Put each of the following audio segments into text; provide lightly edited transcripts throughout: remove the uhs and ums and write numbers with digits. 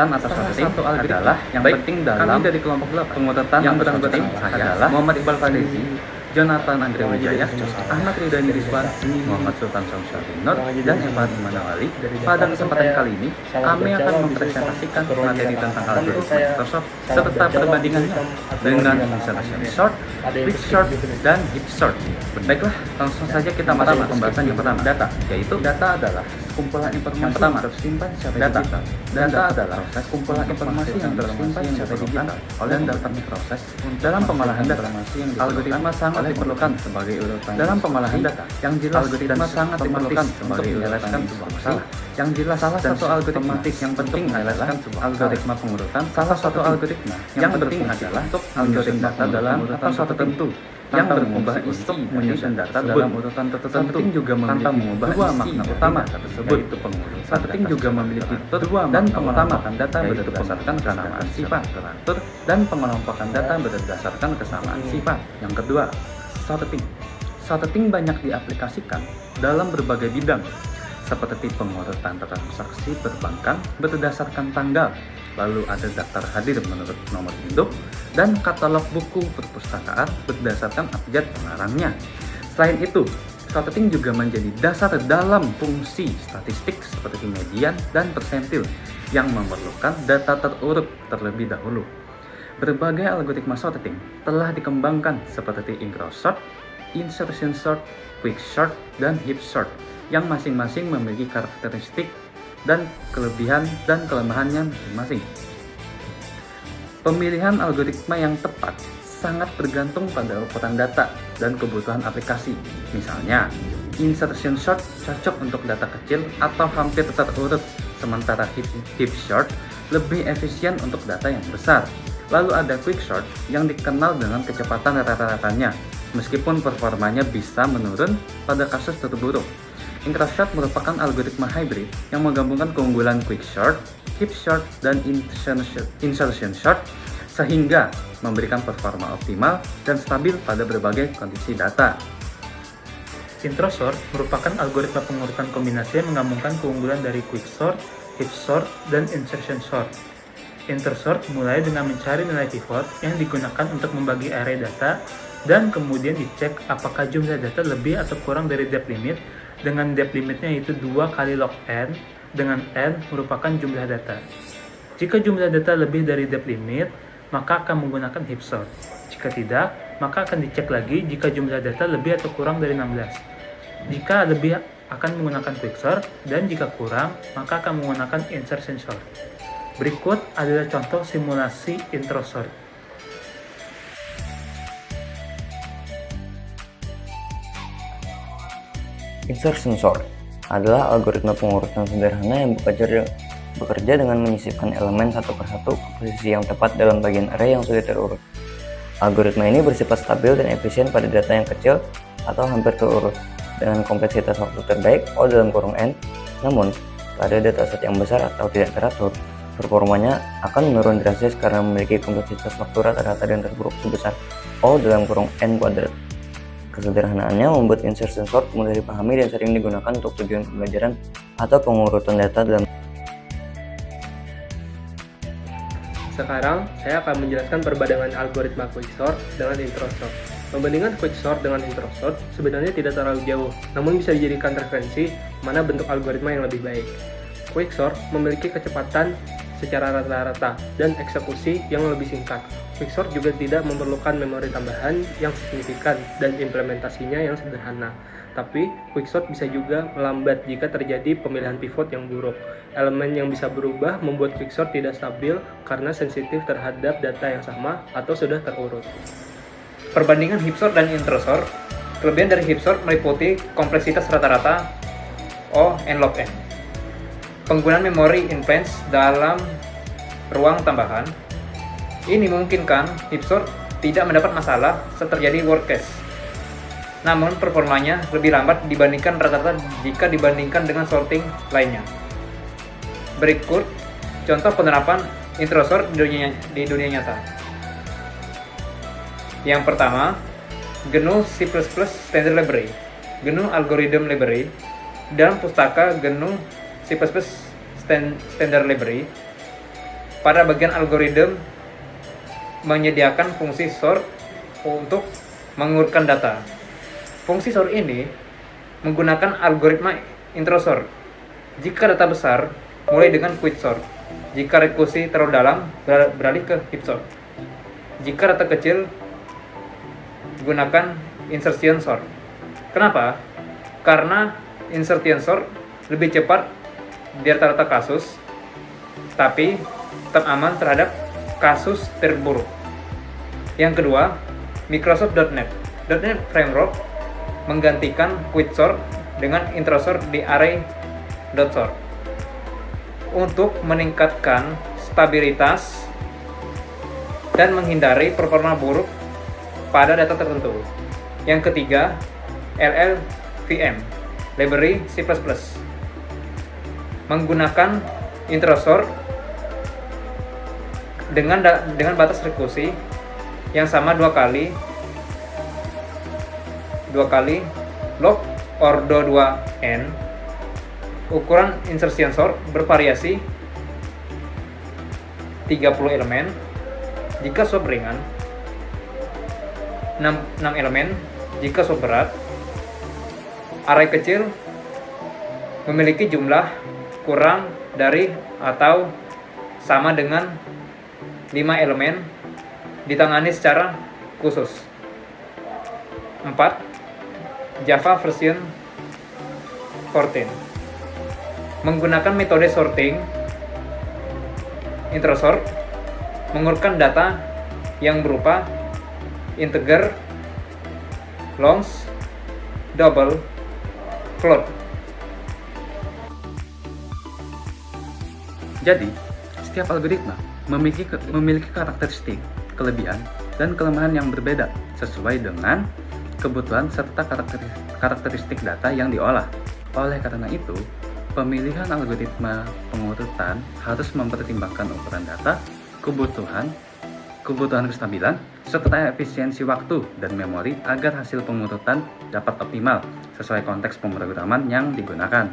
Pengurutan atas satu algoritma adalah yang penting dalam kami dari kelompok 8. Pengurutan yang beranggota adalah Muhammad Iqbal Fadezi, Jonathan Andre Wijaya, Ahmad Ridhani Rizwan, Muhammad Sultan Syamsuddin Nur, dan Evan Imanawali. Pada kesempatan kali ini, kami akan mempresentasikan materi tentang algoritma Microsoft serta perbandingannya dengan insertion sort, quick sort, dan heap sort. Baiklah, langsung saja kita masuk pembahasan yang pertama, data, yaitu data adalah kumpulan informasi yang pertama tersimpan secara digital. Data adalah kumpulan informasi yang tersimpan secara digital oleh dapat diproses dalam pengolahan data. Algoritma sangat diperlukan sebagai urutan dalam pengolahan data. Yang jelas, algoritma sangat diperlukan sebagai menyelesaikan sebuah masalah. Yang jelas, salah satu algoritma yang penting adalah algoritma pengurutan. Salah satu algoritma yang penting adalah untuk algoritma data dalam urutan tertentu yang berubah untuk menyusun data dalam urutan tertentu juga tanpa mengubah dua makna utama tersebut, yaitu pengurutan. Sorting juga memiliki dua dan pengutamakan data berdasarkan kesamaan sifat teratur dan pengelompokan data berdasarkan kesamaan sifat. Yang kedua, sorting. Sorting banyak diaplikasikan dalam berbagai bidang, seperti pengurutan transaksi perbankan berdasarkan tanggal, lalu ada daftar hadir menurut nomor induk, dan katalog buku perpustakaan berdasarkan abjad pengarangnya. Selain itu, sorting juga menjadi dasar dalam fungsi statistik seperti median dan persentil yang memerlukan data terurut terlebih dahulu. Berbagai algoritma sorting telah dikembangkan seperti incrosort, insertion sort, quick sort, dan heap sort yang masing-masing memiliki karakteristik dan kelebihan dan kelemahannya masing-masing. Pemilihan algoritma yang tepat sangat bergantung pada ukuran data dan kebutuhan aplikasi. Misalnya, insertion sort cocok untuk data kecil atau hampir terurut, sementara heap sort lebih efisien untuk data yang besar. Lalu ada quick sort yang dikenal dengan kecepatan rata-ratanya, meskipun performanya bisa menurun pada kasus terburuk. Incrosort merupakan algoritma hybrid yang menggabungkan keunggulan quick sort, heap sort, dan insertion sort sehingga memberikan performa optimal dan stabil pada berbagai kondisi data. Incrosort merupakan algoritma pengurutan kombinasi yang menggabungkan keunggulan dari quick sort, heap sort, dan insertion sort. Incrosort mulai dengan mencari nilai pivot yang digunakan untuk membagi array data dan kemudian dicek apakah jumlah data lebih atau kurang dari depth limit, dengan depth limitnya yaitu 2 kali log n, dengan n merupakan jumlah data. Jika jumlah data lebih dari depth limit, maka akan menggunakan heap sort. Jika tidak, maka akan dicek lagi jika jumlah data lebih atau kurang dari 16. Jika lebih, akan menggunakan quick sort, dan jika kurang, maka akan menggunakan insertion sort. Berikut adalah contoh simulasi incrosort. Insertion sort adalah algoritma pengurutan sederhana yang bekerja dengan menyisipkan elemen satu persatu ke posisi yang tepat dalam bagian array yang sudah terurut. Algoritma ini bersifat stabil dan efisien pada data yang kecil atau hampir terurut dengan kompleksitas waktu terbaik O dalam kurung n. Namun, pada dataset yang besar atau tidak teratur, performanya akan menurun drastis karena memiliki kompleksitas waktu rata-rata dan terburuk sebesar O dalam kurung n kuadrat. Kesederhanaannya membuat insertion sort mudah dipahami dan sering digunakan untuk tujuan pembelajaran atau pengurutan data dalam. Sekarang, saya akan menjelaskan perbandingan algoritma quicksort dengan incrosort. Pembandingan quicksort dengan incrosort sebenarnya tidak terlalu jauh, namun bisa dijadikan referensi mana bentuk algoritma yang lebih baik. Quicksort memiliki kecepatan secara rata-rata dan eksekusi yang lebih singkat. Quicksort juga tidak memerlukan memori tambahan yang signifikan dan implementasinya yang sederhana. Tapi, quicksort bisa juga melambat jika terjadi pemilihan pivot yang buruk. Elemen yang bisa berubah membuat quicksort tidak stabil karena sensitif terhadap data yang sama atau sudah terurut. Perbandingan heap sort dan incrosort. Kelebihan dari heap sort meliputi kompleksitas rata-rata O n log n. Penggunaan memori in-place dalam ruang tambahan. Ini memungkinkan heap sort tidak mendapat masalah saat terjadi worst case. Namun performanya lebih lambat dibandingkan rata-rata jika dibandingkan dengan sorting lainnya. Berikut contoh penerapan incrosort di dunia nyata. Yang pertama, GNU C++ Standard Library, GNU Algorithm Library, dalam pustaka GNU C++ Standard Library. pada bagian algoritma menyediakan fungsi sort untuk mengurutkan data. Fungsi sort ini menggunakan algoritma introsort. Jika data besar, mulai dengan quicksort. Jika rekursi terlalu dalam, beralih ke heapsort. Jika data kecil, gunakan insertion sort. Kenapa? Karena insertion sort lebih cepat di rata-rata kasus, tapi tetap aman terhadap kasus terburuk. Yang kedua, Microsoft.NET. .NET Framework menggantikan quicksort dengan introsort di array.sort untuk meningkatkan stabilitas dan menghindari performa buruk pada data tertentu. Yang ketiga, LLVM, Library C++, menggunakan introsort dengan batas rekursi yang sama dua kali log ordo 2n. Ukuran insertion sort bervariasi 30 elemen. Jika sub ringan, 6 elemen. Jika sub berat, array kecil memiliki jumlah kurang dari atau sama dengan 5 elemen ditangani secara khusus. 4. Java version 14 menggunakan metode sorting introsort, mengurutkan data yang berupa integer, longs, double, float. Jadi, setiap algoritma memiliki karakteristik, kelebihan, dan kelemahan yang berbeda sesuai dengan kebutuhan serta karakteristik data yang diolah. Oleh karena itu, pemilihan algoritma pengurutan harus mempertimbangkan ukuran data, kebutuhan kestabilan, serta efisiensi waktu dan memori agar hasil pengurutan dapat optimal sesuai konteks pemrograman yang digunakan.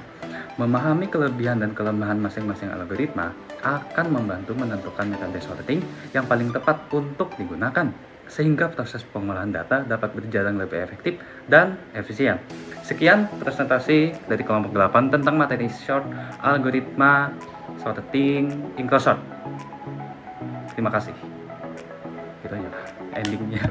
Memahami kelebihan dan kelemahan masing-masing algoritma akan membantu menentukan metode sorting yang paling tepat untuk digunakan, sehingga proses pengolahan data dapat berjalan lebih efektif dan efisien. Sekian presentasi dari kelompok 8 tentang materi short algoritma sorting introsort. Terima kasih. Itu aja endingnya.